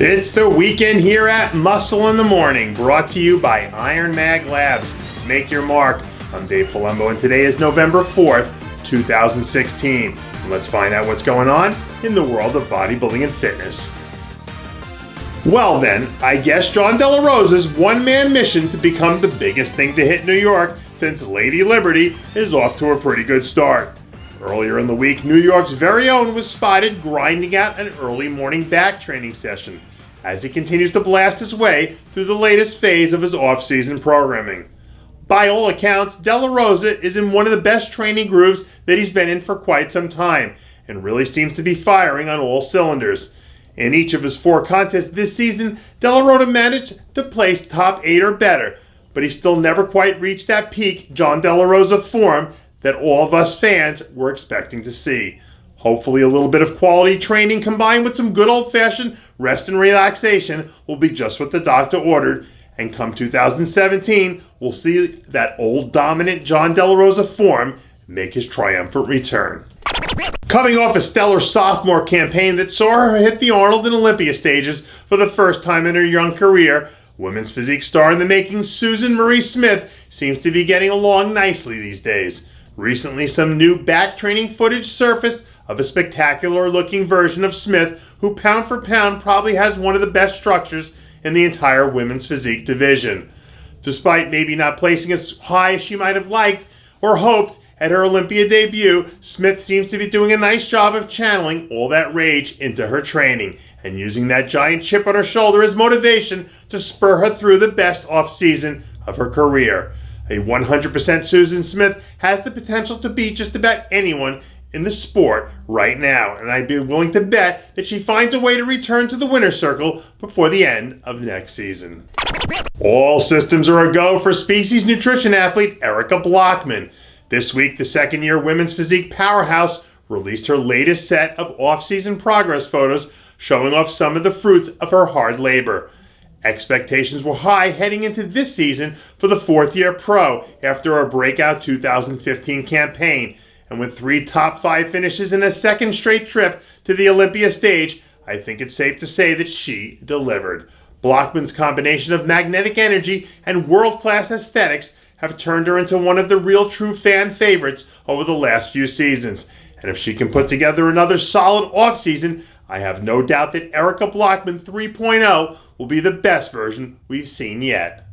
It's the weekend here at Muscle in the Morning, brought to you by IronMag Labs. Make your mark. I'm Dave Palumbo, and today is November 4th, 2016. And let's find out what's going on in the world of bodybuilding and fitness. Well then, I guess Jon Dela Rosa's one-man mission to become the biggest thing to hit New York since Lady Liberty is off to a pretty good start. Earlier in the week, New York's very own was spotted grinding out an early morning back training session as he continues to blast his way through the latest phase of his off-season programming. By all accounts, Dela Rosa is in one of the best training grooves that he's been in for quite some time and really seems to be firing on all cylinders. In each of his 4 contests this season, Dela Rosa managed to place top 8 or better, but he still never quite reached that peak Jon Dela Rosa form that all of us fans were expecting to see. Hopefully a little bit of quality training combined with some good old-fashioned rest and relaxation will be just what the doctor ordered, and come 2017, we'll see that old dominant Jon Dela Rosa form make his triumphant return. Coming off a stellar sophomore campaign that saw her hit the Arnold and Olympia stages for the first time in her young career, women's physique star in the making Susan Marie Smith seems to be getting along nicely these days. Recently, some new back training footage surfaced of a spectacular-looking version of Smith who pound for pound probably has one of the best structures in the entire women's physique division. Despite maybe not placing as high as she might have liked or hoped at her Olympia debut, Smith seems to be doing a nice job of channeling all that rage into her training and using that giant chip on her shoulder as motivation to spur her through the best off-season of her career. A 100% Susan Smith has the potential to beat just about anyone in the sport right now, and I'd be willing to bet that she finds a way to return to the winner's circle before the end of next season. All systems are a go for Species Nutrition athlete Erika Blackmon. This week, the second-year women's physique powerhouse released her latest set of off-season progress photos showing off some of the fruits of her hard labor. Expectations were high heading into this season for the 4th-year pro after a breakout 2015 campaign, and with 3 top 5 finishes and a second straight trip to the Olympia stage, I think it's safe to say that she delivered. Blockman's combination of magnetic energy and world-class aesthetics have turned her into one of the real true fan favorites over the last few seasons, and if she can put together another solid offseason, I have no doubt that Erika Blackmon 3.0 will be the best version we've seen yet.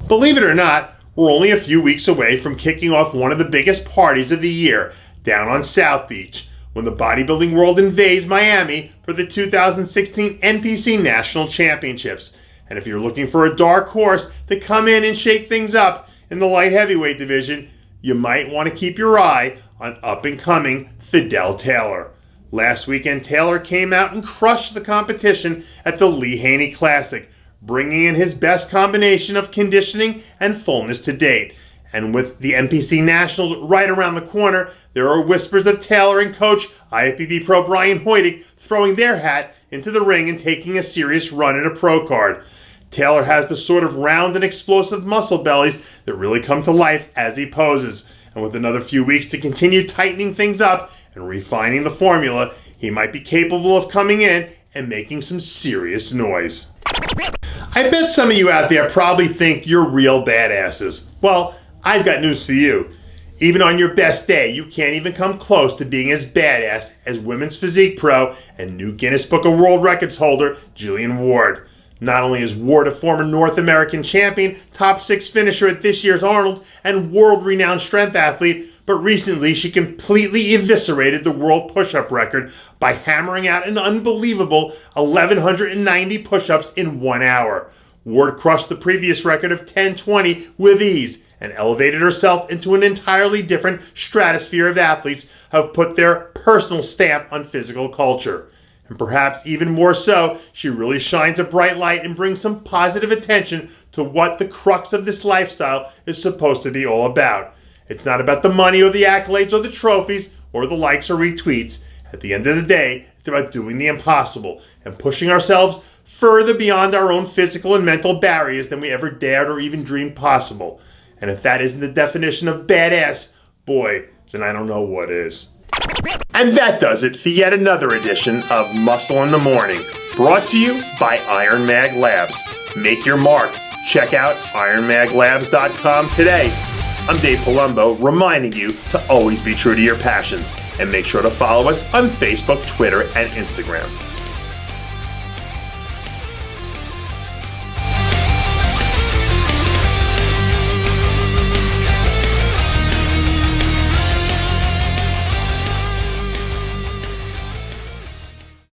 Believe it or not, we're only a few weeks away from kicking off one of the biggest parties of the year down on South Beach when the bodybuilding world invades Miami for the 2016 NPC National Championships. And if you're looking for a dark horse to come in and shake things up in the light heavyweight division, you might want to keep your eye on up-and-coming Fidel Taylor. Last weekend, Taylor came out and crushed the competition at the Lee Haney Classic, bringing in his best combination of conditioning and fullness to date. And with the NPC Nationals right around the corner, there are whispers of Taylor and coach IFBB Pro Brian Hoytig throwing their hat into the ring and taking a serious run at a pro card. Taylor has the sort of round and explosive muscle bellies that really come to life as he poses. And with another few weeks to continue tightening things up and refining the formula, he might be capable of coming in and making some serious noise. I bet some of you out there probably think you're real badasses. Well, I've got news for you. Even on your best day, you can't even come close to being as badass as women's physique pro and new Guinness Book of World Records holder Julian Ward. Not only is Ward a former North American champion, top 6 finisher at this year's Arnold, and world-renowned strength athlete, but recently she completely eviscerated the world push-up record by hammering out an unbelievable 1,190 push-ups in 1 hour. Ward crushed the previous record of 1,020 with ease and elevated herself into an entirely different stratosphere of athletes who have put their personal stamp on physical culture. And perhaps even more so, she really shines a bright light and brings some positive attention to what the crux of this lifestyle is supposed to be all about. It's not about the money or the accolades or the trophies or the likes or retweets. At the end of the day, it's about doing the impossible and pushing ourselves further beyond our own physical and mental barriers than we ever dared or even dreamed possible. And if that isn't the definition of badass, boy, then I don't know what is. And that does it for yet another edition of Muscle in the Morning, brought to you by IronMag Labs. Make your mark. Check out ironmaglabs.com today. I'm Dave Palumbo, reminding you to always be true to your passions, and make sure to follow us on Facebook, Twitter, and Instagram.